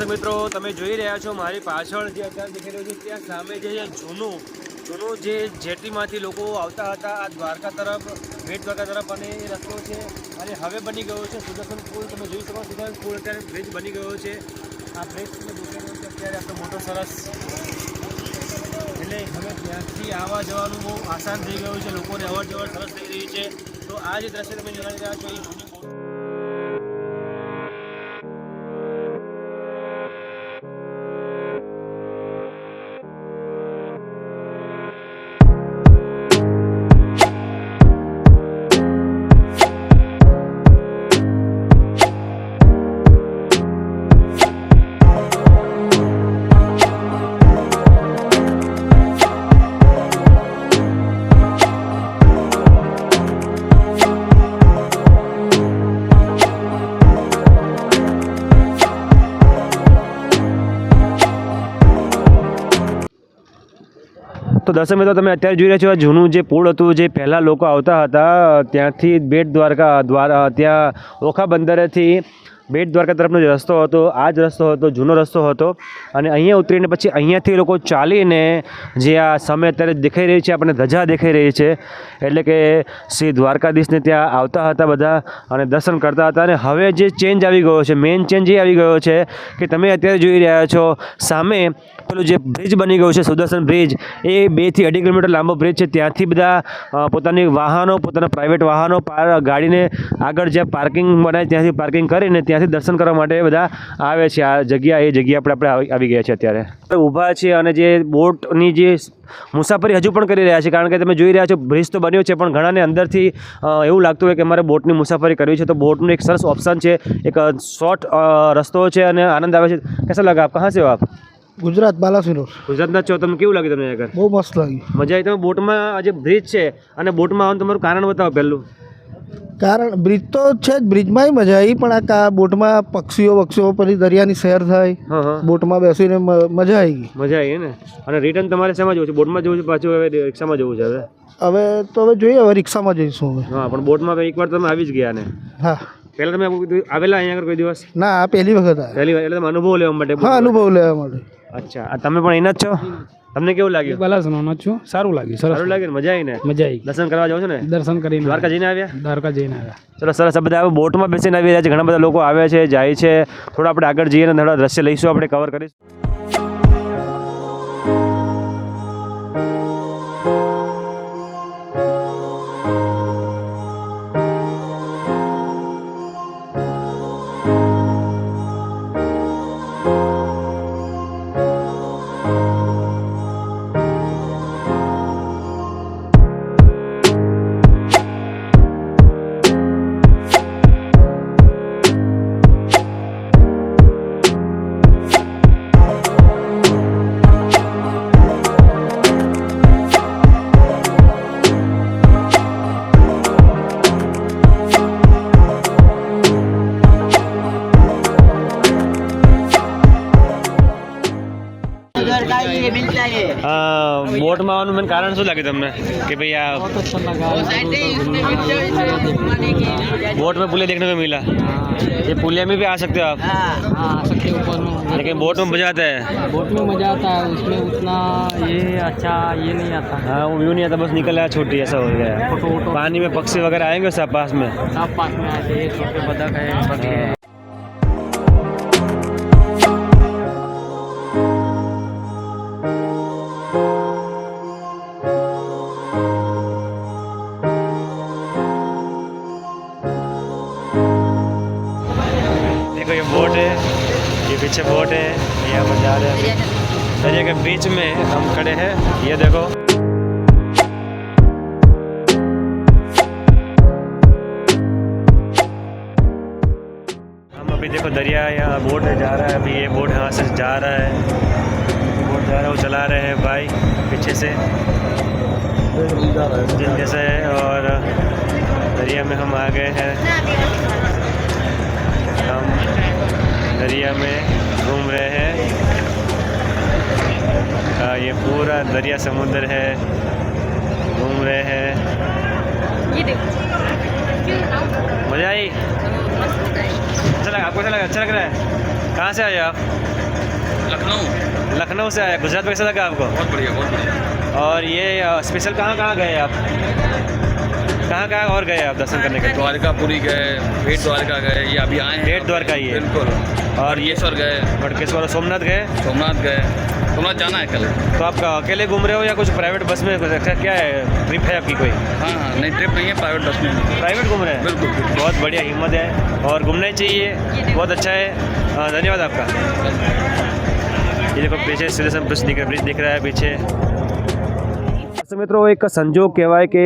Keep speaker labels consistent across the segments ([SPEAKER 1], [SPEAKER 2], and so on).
[SPEAKER 1] દર્શક મિત્રો તમે જોઈ રહ્યા છો મારી પાછળ જે અત્યારે દેખાઈ રહ્યું છે ત્યાં સામે જે જૂનું જે જેટીમાંથી લોકો આવતા હતા આ દ્વારકા તરફ, બેટ દ્વારકા તરફ, અને એ રસ્તો છે અને હવે બની ગયો છે સુદર્શન પુલ. તમે જોઈ શકો સુદર્શન પુલ અત્યારે બ્રિજ બની ગયો છે. આ બ્રિજ તમે દેખાઈ રહ્યો છે અત્યારે આપણો મોટો સરસ, એટલે હવે ત્યાંથી આવવા જવાનું બહુ આસાન થઈ ગયું છે, લોકોને અવર જવર સરસ થઈ રહી છે. તો આ જે દ્રશ્ય તમે જોઈ રહ્યા છો એ જૂની તો દર્શક મિત્રો તમે અત્યારે જોઈ રહ્યા છો જૂનું જે પુલ હતું, જે પહેલાં લોકો આવતા હતા ત્યાંથી બેટ દ્વારકા ત્યાં ઓખા બંદરેથી બેટ દ્વારકા તરફનો જે રસ્તો હતો આ જ રસ્તો હતો, જૂનો રસ્તો હતો. અને અહીંયા ઉતરીને પછી અહીંયાથી લોકો ચાલીને જે આ સામે અત્યારે દેખાઈ રહી છે આપણને ધજા દેખાઈ રહી છે, એટલે કે શ્રી દ્વારકાધીશને ત્યાં આવતા હતા બધા અને દર્શન કરતા હતા. અને હવે જે ચેન્જ આવી ગયો છે, મેઇન ચેન્જ એ આવી ગયો છે કે તમે અત્યારે જોઈ રહ્યા છો સામે પેલું જે બ્રિજ બની ગયું છે સુદર્શન બ્રિજ, એ 2 થી 2.5 કિલોમીટર લાંબો બ્રિજ છે. ત્યાંથી બધા પોતાની વાહનો, પોતાના પ્રાઇવેટ વાહનો ગાડીને આગળ જ્યાં પાર્કિંગ બનાવે ત્યાંથી પાર્કિંગ કરીને ત્યાંથી દર્શન કરવા માટે બધા આવે છે. આ જગ્યા એ જગ્યા આપણે આવી ગયા છે. અત્યારે ઊભા છીએ અને જે બોટની જે મુસાફરી હજુ પણ કરી રહ્યા છે, કારણ કે તમે જોઈ રહ્યા છો બ્રિજ તો બન્યો છે પણ ઘણાને અંદરથી એવું લાગતું હોય કે અમારે બોટની મુસાફરી કરવી છે, તો બોટનું એક સરસ ઓપ્શન છે, એક શોર્ટ રસ્તો છે અને આનંદ આવે છે. कैसा लगा आप? कहाँ से हो आप?
[SPEAKER 2] गुजरात बालासिनोर.
[SPEAKER 1] ગુજરાતના છો તમે? કેવું લાગ્યું તમને આગળ?
[SPEAKER 2] બહુ મસ્ત લાગ્યું.
[SPEAKER 1] મજા આવી? તમે બોટમાં જે બ્રિજ છે અને બોટમાં આવવાનું તમારું કારણ બતાવો પહેલું.
[SPEAKER 2] કારણ બ્રિજ તો છે જ, બ્રિજમાંય મજા આવી, પણ આ બોટમાં પક્ષીઓ પછી દરિયાની સૈર થાય, બોટમાં બેસીને મજા આવી ગઈ.
[SPEAKER 1] મજા આવી ને? અને રિટર્ન તમારે શેમાં જવું છે? બોટમાં જવું છે પાછું હવે રિક્ષામાં જવું છે?
[SPEAKER 2] હવે તો જોઈએ, હવે રિક્ષામાં જઈશું હવે.
[SPEAKER 1] હા, પણ બોટમાં એકવાર તમે આવી જ ગયા ને? હા. પહેલાં તમે આવેલા અહીંયા આગળ કોઈ દિવસ?
[SPEAKER 2] ના, આ પહેલી વખત આવ્યા.
[SPEAKER 1] પહેલી વાર એટલે તમે અનુભવ લેવા માટે?
[SPEAKER 2] હા, અનુભવ લેવા માટે.
[SPEAKER 1] અચ્છા, તમે પણ એના જ છો? તમને કેવું લાગ્યું?
[SPEAKER 3] બાલાસનોરનો છું. સારું લાગ્યું.
[SPEAKER 1] સારું લાગ્યું? મજા આવી ને?
[SPEAKER 3] મજા આવી.
[SPEAKER 1] દર્શન કરવા જાવ છો ને?
[SPEAKER 3] દર્શન કરીને
[SPEAKER 1] દ્વારકા જઈને આવ્યા?
[SPEAKER 3] દ્વારકા જઈને આવ્યા.
[SPEAKER 1] ચલો સરસ. આ બધા બોટમાં બેસીને આવી રહ્યા છે, ઘણા બધા લોકો આવે છે, જાય છે. થોડા આપણે આગળ જઈએ ને થોડા દ્રશ્ય લઈશું, આપણે કવર કરીશું. બોટમાં આવવાનું મને કારણ શું લાગે તમને કે भाई આ बोट में पुलिया देखने को मिला? ये पुलिया में भी आ सकते हो आप?
[SPEAKER 3] हाँ, आ सकते ऊपर में,
[SPEAKER 1] लेकिन बोट में मजा आता है?
[SPEAKER 3] बोट में मजा आता है, उसमें उतना ये अच्छा ये नहीं आता.
[SPEAKER 1] हाँ, वो यूँ नहीं आता, बस निकल आया छोटी, ऐसा हो गया है. पानी में पक्षी वगैरह आएंगे सब पास में?
[SPEAKER 3] सब पास में आते हैं, छोटे बतख है, बकरी है. ये बोट है, ये पीछे बोट है, यहाँ पर जा रहे हैं. दरिया के बीच में हम खड़े हैं, ये देखो. हम अभी देखो दरिया, यहाँ बोट जा रहा है, अभी ये बोट यहाँ से जा रहा है, बोट जा रहा है, वो चला रहे हैं भाई पीछे से जैसे. और दरिया में हम आ गए हैं, हम दरिया में घूम रहे हैं. ये पूरा दरिया समुद्र है, घूम रहे हैं. मज़ा आई? अच्छा लगा आपको? अच्छा लगा? अच्छा लग रहा है? कहाँ से आए आप?
[SPEAKER 4] लखनऊ।
[SPEAKER 3] लखनऊ से आया, गुजरात में कैसा लगा आपको?
[SPEAKER 4] बहुत बढ़िया, बहुत बढ़िया।
[SPEAKER 3] और ये स्पेशल कहाँ गए आप? कहाँ और गए आप दर्शन करने के लिए?
[SPEAKER 4] द्वारकापुरी गए, बेट द्वारका गए, ये अभी आए हैं।
[SPEAKER 3] बेट द्वारका ही है।
[SPEAKER 4] बिल्कुल।
[SPEAKER 3] और ये
[SPEAKER 4] येश्वर गए,
[SPEAKER 3] बटकेश्वर और सोमनाथ गए?
[SPEAKER 4] सोमनाथ गए। सोमनाथ जाना है कल।
[SPEAKER 3] तो आप अकेले घूम रहे हो या कुछ प्राइवेट बस में? क्या है, ट्रिप है आपकी कोई?
[SPEAKER 4] हाँ हाँ, नहीं ट्रिप नहीं है, प्राइवेट बस में।
[SPEAKER 3] प्राइवेट घूम रहे हैं?
[SPEAKER 4] बिल्कुल, बिल्कुल।
[SPEAKER 3] बहुत बढ़िया, हिम्मत है और घूमना ही चाहिए, बहुत अच्छा है। धन्यवाद आपका। ये देखो पीछे सिलेशन ब्रिज दिख रहा है पीछे। મિત્રો એક સંજોગ કહેવાય કે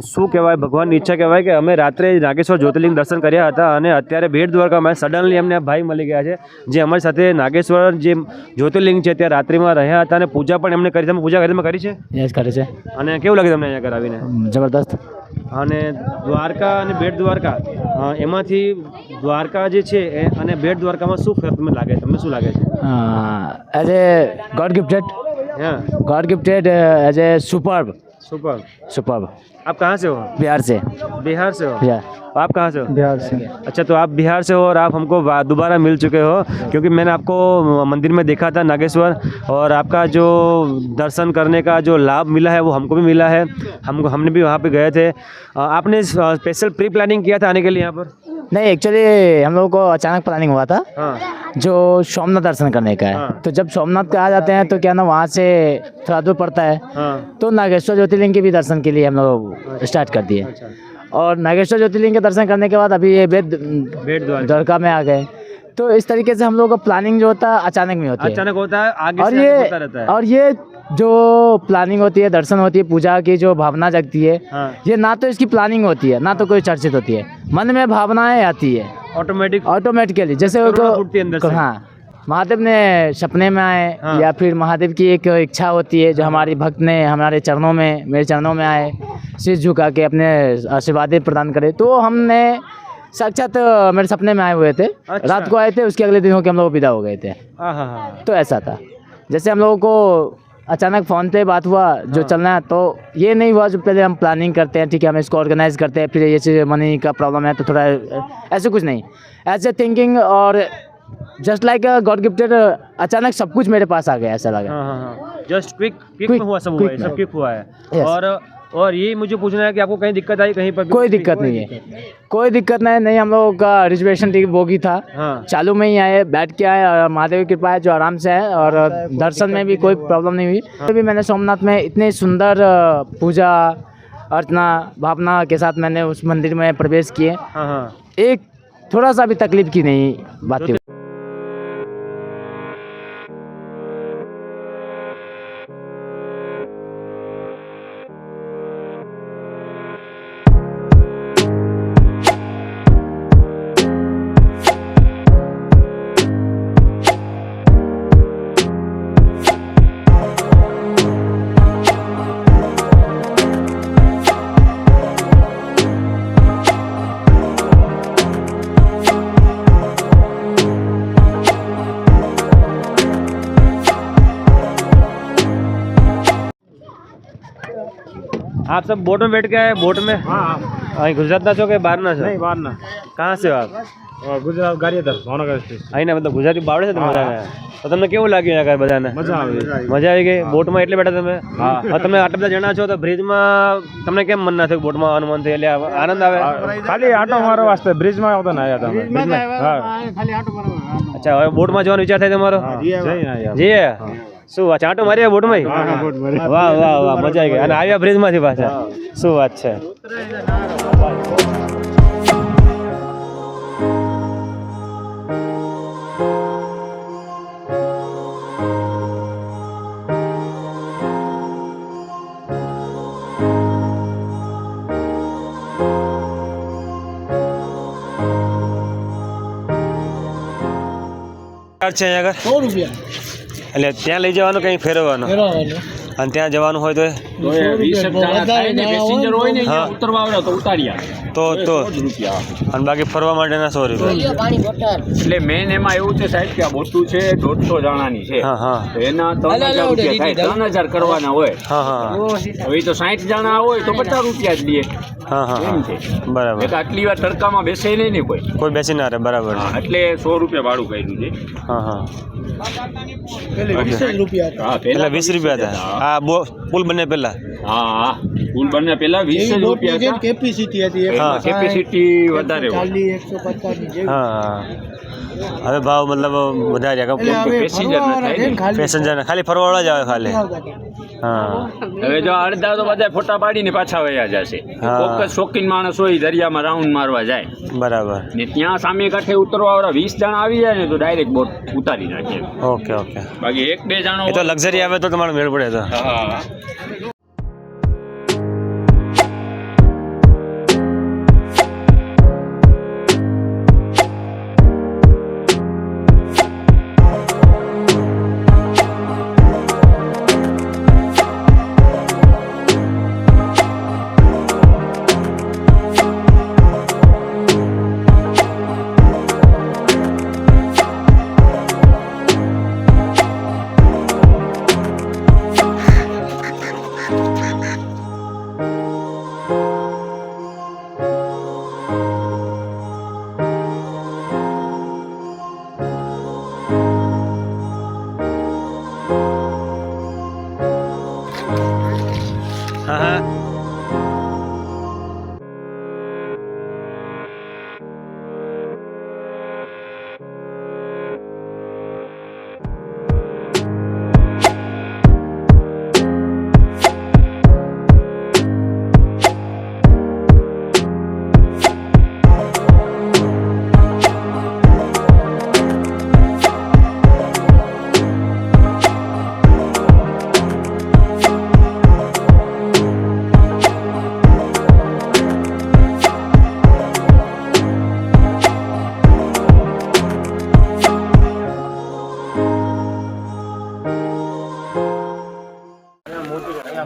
[SPEAKER 3] શું કહેવાય, ભગવાનની ઈચ્છા કહેવાય કે અમે રાત્રે નાગેશ્વર જ્યોતિર્લિંગ દર્શન કર્યા હતા અને અત્યારે બેટ દ્વારકામાં સડનલી અમને ભાઈ મળી ગયા છે જે અમારી સાથે નાગેશ્વર જે જ્યોતિર્લિંગ છે ત્યાં રાત્રિમાં રહ્યા હતા અને પૂજા પણ એમને કરી. તમે પૂજા કરી છે?
[SPEAKER 5] યસ કરે છે.
[SPEAKER 3] અને કેવું લાગે તમને અહીંયા કરાવીને?
[SPEAKER 5] જબરદસ્ત.
[SPEAKER 3] અને દ્વારકા અને બેટ દ્વારકા એમાંથી દ્વારકા જે છે અને બેટ દ્વારકામાં શું ફરક તમને લાગે, તમને શું લાગે છે?
[SPEAKER 5] એઝ એ ગોડ गिफ्टेड,
[SPEAKER 3] हाँ,
[SPEAKER 5] god gifted as a superb.
[SPEAKER 3] Superb. आप कहाँ से हो?
[SPEAKER 5] बिहार से.
[SPEAKER 3] बिहार से हो?
[SPEAKER 5] या
[SPEAKER 3] आप कहाँ से हो?
[SPEAKER 2] बिहार से.
[SPEAKER 3] अच्छा, तो आप बिहार से हो और आप हमको दोबारा मिल चुके हो क्योंकि मैंने आपको मंदिर में देखा था नागेश्वर, और आपका जो दर्शन करने का जो लाभ मिला है वो हमको भी मिला है. हमने भी वहाँ पे गए थे. आपने स्पेशल प्री प्लानिंग किया था आने के लिए यहाँ पर?
[SPEAKER 5] नहीं, एक्चुअली हम लोगों को अचानक प्लानिंग हुआ था
[SPEAKER 3] हाँ.
[SPEAKER 5] जो सोमनाथ दर्शन करने का है.
[SPEAKER 3] हाँ.
[SPEAKER 5] तो जब सोमनाथ पे आ जाते हैं तो क्या ना वहाँ से थोड़ा दूर पड़ता है.
[SPEAKER 3] हाँ.
[SPEAKER 5] तो नागेश्वर ज्योतिर्लिंग के भी दर्शन के लिए हम लोग स्टार्ट कर दिए.
[SPEAKER 3] अच्छा.
[SPEAKER 5] और नागेश्वर ज्योतिर्लिंग के दर्शन करने के बाद अभी ये बेट द्वारका में आ गए. तो इस तरीके से हम लोग का प्लानिंग जो होता है अचानक में होती है.
[SPEAKER 3] अचानक होता है, आगे
[SPEAKER 5] और
[SPEAKER 3] से आगे होता
[SPEAKER 5] ये
[SPEAKER 3] रहता है.
[SPEAKER 5] और ये जो प्लानिंग होती है, दर्शन होती है, पूजा की जो भावना जगती है,
[SPEAKER 3] हाँ.
[SPEAKER 5] ये ना तो इसकी प्लानिंग होती है ना तो कोई चर्चित होती है, मन में भावनाएं आती है ऑटोमेटिकली. जैसे
[SPEAKER 3] करुणा फूटती है अंदर से.
[SPEAKER 5] हाँ, महादेव ने सपने में आए,
[SPEAKER 3] हाँ.
[SPEAKER 5] या फिर महादेव की एक इच्छा होती है जो हमारी भक्त ने हमारे चरणों में, मेरे चरणों में आए, शीश झुका के अपने आशीर्वाद प्रदान करे. तो हमने साक्षात मेरे सपने में आए हुए थे.
[SPEAKER 3] अच्छा.
[SPEAKER 5] रात को आए थे, उसके अगले दिन होकर हम लोग विदा हो गए थे.
[SPEAKER 3] हाँ.
[SPEAKER 5] तो ऐसा था. जैसे हम लोगों को अचानक फ़ोन पे बात हुआ जो चलना है, तो ये नहीं हुआ जो पहले हम प्लानिंग करते हैं, ठीक है, हम इसको ऑर्गेनाइज करते हैं, फिर ये चीज़ मनी का प्रॉब्लम है तो थोड़ा ऐसे कुछ नहीं. एज ए थिंकिंग और जस्ट लाइक गॉड गिफ्टेड, अचानक सब कुछ मेरे पास आ गया, ऐसा लगा.
[SPEAKER 3] जस्ट क्विक में हुआ, सब हुआ है, सब क्विक हुआ है.
[SPEAKER 5] Yes.
[SPEAKER 3] और ये मुझे पूछना है कि आपको कहीं दिक्कत आई कहीं पर?
[SPEAKER 5] कोई दिक्कत नहीं है, कोई दिक्कत नहीं. हम लोगों का रिजर्वेशन टिकट बोगी था.
[SPEAKER 3] हाँ.
[SPEAKER 5] चालू में ही आए, बैठ के आए, और महादेव की कृपा है जो आराम से है, और दर्शन में भी कोई प्रॉब्लम नहीं हुई. अभी मैंने सोमनाथ में इतने सुंदर पूजा अर्चना भावना के साथ मैंने उस मंदिर में प्रवेश किए.
[SPEAKER 3] हाँ.
[SPEAKER 5] एक थोड़ा सा भी तकलीफ की नहीं बात थी.
[SPEAKER 3] आप सब बोट में बैठ के आए? बोट में? हाँ. गुजरात છો કે બહારના છો?
[SPEAKER 2] नहीं बाहर ना.
[SPEAKER 3] कहाँ से हो आप?
[SPEAKER 2] गुजरात गारियादर भावनगर स्टेशन.
[SPEAKER 3] અહીંના મતલબ ગુજરાતી બાવડે છે તમારે? તો તમને કેવું લાગ્યું અહીંયા બધાને?
[SPEAKER 2] મજા આવી.
[SPEAKER 3] મજા આવી ગઈ? બોટમાં એટલે બેઠા તમે? હા. તમે આટલા બધા જણા છો તો બ્રિજમાં તમને કેમ મન ના થયું બોટમાં આવવાનું મન થયું? એટલે આનંદ આવે?
[SPEAKER 2] ખાલી આટો મારવા વાસ્તે બ્રિજમાં આવતા ના આવ્યા તમે. હા.
[SPEAKER 3] અચ્છા, હવે બોટમાં જવાનો વિચાર થાય તમારો? જઈએ. શું વાત છે, આટો માર્યા બોટમાં? વાહ વાહ વાહ, મજા આવી ગઈ. અને આવ્યા બ્રિજમાંથી પાછા? શું વાત છે. છે અહીંયા આગળ
[SPEAKER 2] 100 રૂપિયા
[SPEAKER 3] એટલે ત્યાં લઈ જવાનું કંઈ ફેરવવાનું, અને ત્યાં જવાનું હોય તો
[SPEAKER 6] તો એ 20 જણા થાય ને પેસેન્જર હોય ને
[SPEAKER 3] હા.
[SPEAKER 6] એ ઉતરવા આવે તો ઉતાર્યા
[SPEAKER 3] તો તો
[SPEAKER 6] 100 રૂપિયા.
[SPEAKER 3] અને બાકી ફરવા માટેના 100 રૂપિયા.
[SPEAKER 6] એટલે મેન એમાં એવું છે સાહેબ કે આ બોટું છે 150 જણાની છે.
[SPEAKER 3] હા હા
[SPEAKER 6] તો એના 3000 રૂપિયા થાય, 3000 કરવાના હોય.
[SPEAKER 3] હા હા
[SPEAKER 6] હવે તો 60 જણા હોય તો 50 રૂપિયા જ લે.
[SPEAKER 3] હા હા
[SPEAKER 6] એમ છે.
[SPEAKER 3] બરાબર.
[SPEAKER 6] એક આટલી વાર તડકામાં બેસે નહીં ને કોઈ.
[SPEAKER 3] કોઈ બેસી ના રહે, બરાબર છે.
[SPEAKER 6] એટલે 100 રૂપિયા ભાડું કર્યું છે.
[SPEAKER 3] હા હા
[SPEAKER 2] રૂપિયા
[SPEAKER 6] હા
[SPEAKER 3] એટલે 20 રૂપિયા હતા આ પુલ બને પહેલા.
[SPEAKER 6] હા હા પુલ બને પેલા 20 રૂપિયા હતા.
[SPEAKER 2] કેપેસિટી હતી
[SPEAKER 3] હા.
[SPEAKER 6] કેપેસિટી વધારે હોય.
[SPEAKER 2] 150
[SPEAKER 3] હા હવે ભાવ મતલબ વધાર્યા કે
[SPEAKER 6] પેસેન્જર ના થાય ને.
[SPEAKER 3] પેસેન્જર ખાલી ફરવાવાળા જ આવે ખાલી. હા
[SPEAKER 6] હવે જો અડધા તો બધા ફોટા પાડીને પાછા વયા જશે.
[SPEAKER 3] હા.
[SPEAKER 6] ચોક્કસ શોખીન માણસ હોય દરિયામાં રાઉન્ડ મારવા જાય
[SPEAKER 3] બરાબર.
[SPEAKER 6] ને ત્યાં સામે કાંઠે ઉતરવા વાળા 20 જણા આવી જાય ને તો ડાયરેક્ટ બોટ ઉતારી નાખે.
[SPEAKER 3] Okay okay.
[SPEAKER 6] બાકી 1-2 જણા
[SPEAKER 3] એ તો લક્ઝરી આવે તો તમારો મેળ પડે તો.
[SPEAKER 6] હા
[SPEAKER 3] હા હા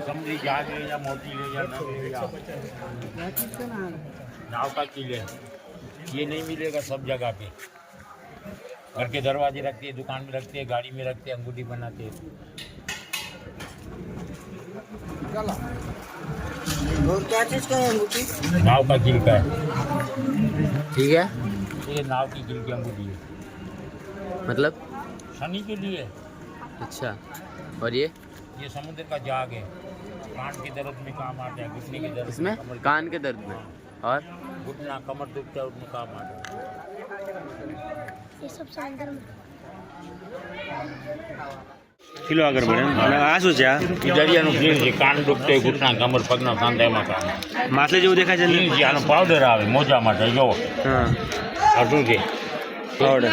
[SPEAKER 6] समुद्री जहाज ले जा, मोती ले जा, नग ले जा, नाव का किले ये नहीं मिलेगा सब जगह पे. घर के दरवाजे रखते हैं, दुकान में रखते हैं, गाड़ी में रखते हैं, अंगूठी बनाते हैं.
[SPEAKER 2] और क्या चीज का है अंगूठी?
[SPEAKER 6] नाव का किल का है.
[SPEAKER 5] ठीक है,
[SPEAKER 6] ये नाव की किल की अंगूठी है,
[SPEAKER 5] मतलब
[SPEAKER 6] शनि के लिए.
[SPEAKER 5] अच्छा. और ये
[SPEAKER 6] समुद्र का जाग है, कान के दर्द में काम आता है, घुटने के दर्द
[SPEAKER 5] इसमें
[SPEAKER 6] कमर
[SPEAKER 5] कान के दर्द में, और
[SPEAKER 6] घुटना कमर दुखता है उसमें काम आता है.
[SPEAKER 7] ये सब समंदर में
[SPEAKER 3] કિલો આગળ પડે અને આ શું છે? આ
[SPEAKER 6] એ દરિયાનું ક્લીન છે, કાન દુખતો હોય, ઘૂંટણા કમર પગના સાંધા એમાં કામ.
[SPEAKER 3] માછલી જેવું દેખાય છે ને?
[SPEAKER 6] ક્લીન છે, આનો પાવડર આવે મોજા માટે. જોવો
[SPEAKER 3] હા
[SPEAKER 6] આ શું છે,
[SPEAKER 3] પાવડર.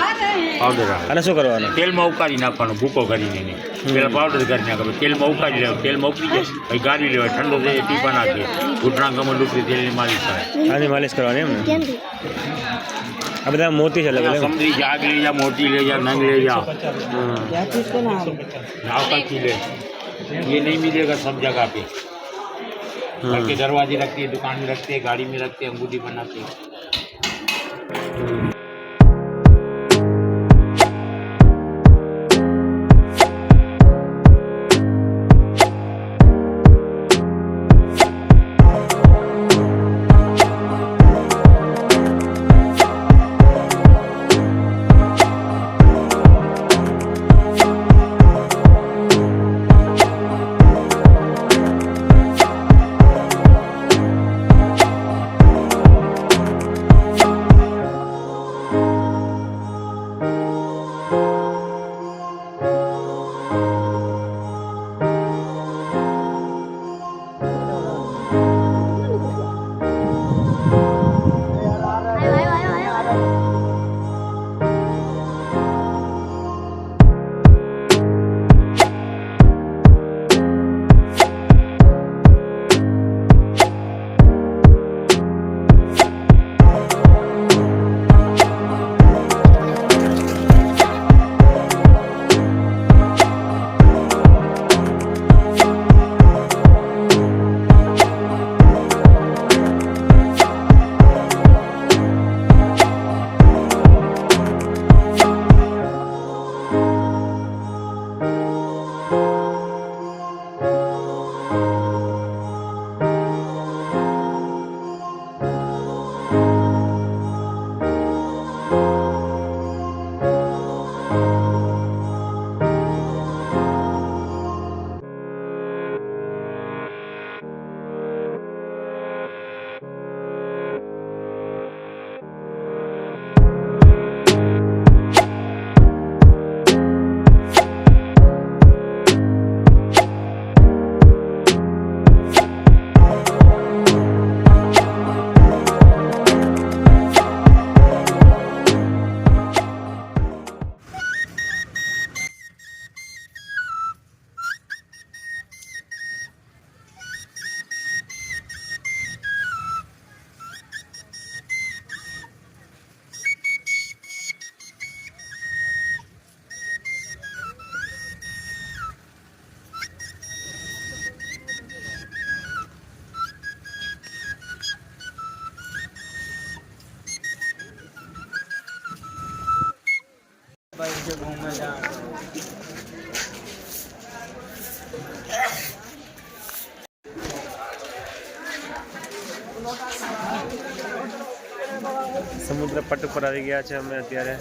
[SPEAKER 6] પાવડર આવે.
[SPEAKER 3] અને શું કરવાનું?
[SPEAKER 6] તેલમાં ઉકાળી નાખવાનો ભૂકો કરીને એને. પેલા પાવડર કરી નાખે, તેલમાં ઉકાળી લેવા, તેલમાં ઉકળી જાય પછી ગાળી લેવા, ઠંડો થઈ ટીપા નાખીએ, ઘૂંટણા કમર દુખતી તેલની માલિશ થાય.
[SPEAKER 3] આની માલિશ કરવાની એમ ને?
[SPEAKER 7] केम थी
[SPEAKER 3] આ બધા મોતી છે અલગ અલગ.
[SPEAKER 6] समझी जाग ले जा, मोती ले जा, नंग ले जा,
[SPEAKER 2] क्या चीज का नाम?
[SPEAKER 6] नाव का किले ये नहीं मिलेगा सब जगह पे. घर के दरवाजे रखते हैं, दुकान में रखते हैं, गाड़ी में रखते हैं, अंगूठी बनाते हैं.
[SPEAKER 3] સમુદ્ર પટ ઉપર આવી ગયા છે અમે અત્યારે.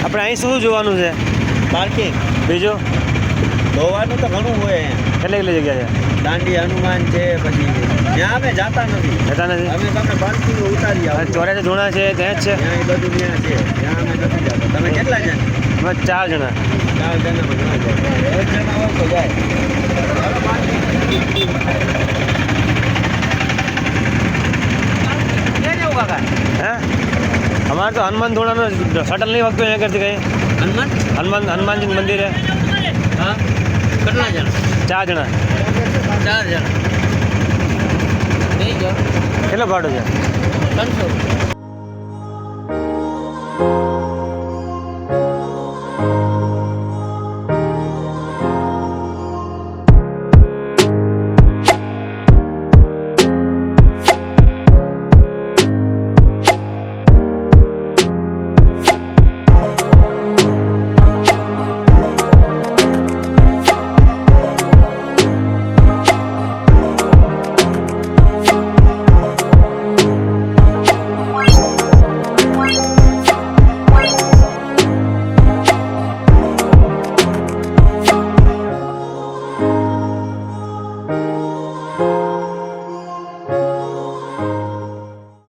[SPEAKER 3] આપણે અહીં શું જોવાનું છે?
[SPEAKER 8] પાર્કિંગ
[SPEAKER 3] બીજું
[SPEAKER 8] જોવાનું તો ઘણું હોય અહીંયા.
[SPEAKER 3] કેટલી કેટલી જગ્યા છે?
[SPEAKER 8] દાંડી હનુમાન છે, પછી ત્યાં અમે જાતા નથી.
[SPEAKER 3] જતા નથી?
[SPEAKER 8] અમે તમને પાર્કિંગ ઉતારી આવો.
[SPEAKER 3] ચોર્યાસી ધૂણા છે ત્યાં જ છે.
[SPEAKER 8] ત્યાં એ બધું ત્યાં છે, ત્યાં અમે નથી જતા. તમે કેટલા જણા?
[SPEAKER 3] અમે 4 જણા.
[SPEAKER 8] 4 જણા ઘણા જાય. 1 જણા હોય તો જાય.
[SPEAKER 3] હે અમારે તો હનુમાન ધૂણાનો શટલ નહીં વાગતું અહીંયા કરતી કઈ. હનુમાનજી મંદિર છે.
[SPEAKER 8] હા કેટલા જણા?
[SPEAKER 3] 4 જણા.
[SPEAKER 8] 4 જણા.
[SPEAKER 3] કેટલો ભાડું છે?
[SPEAKER 8] 300.